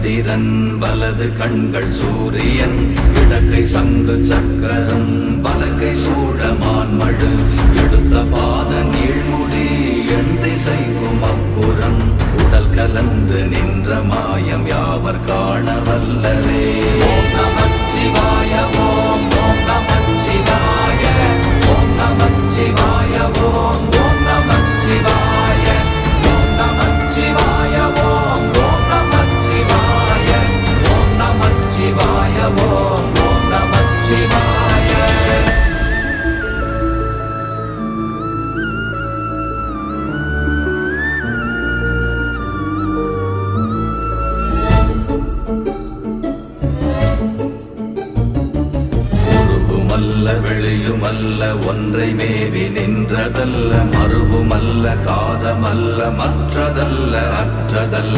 சந்திரன் வலது கண்கள் சூரியன் இடக்கை சங்கு சக்கரம் வலக்கை சூழமான்மழு எடுத்த பாத நீழ்முடி எண் திசைக்கும் அப்புறம் உடல் கலந்து நின்ற மாயம் யாவர் காண வல்லரே. ஓம் நமச்சிவாய ஓம் ஓம் நமச்சிவாய ஓம் நமச்சிவாய ஓம் ஓம் நமச்சிவாய ஓம் நமச்சிவாய ஓம் ஓம் நமச்சிவாய ஓம் நமச்சிவாய ஓம் ஓம் நமச்சிவாய. வெளியுமல்ல ஒன்றை மேவி நின்றதல்ல மறுவுமல்ல காதமல்ல மற்றதல்ல அற்றதல்ல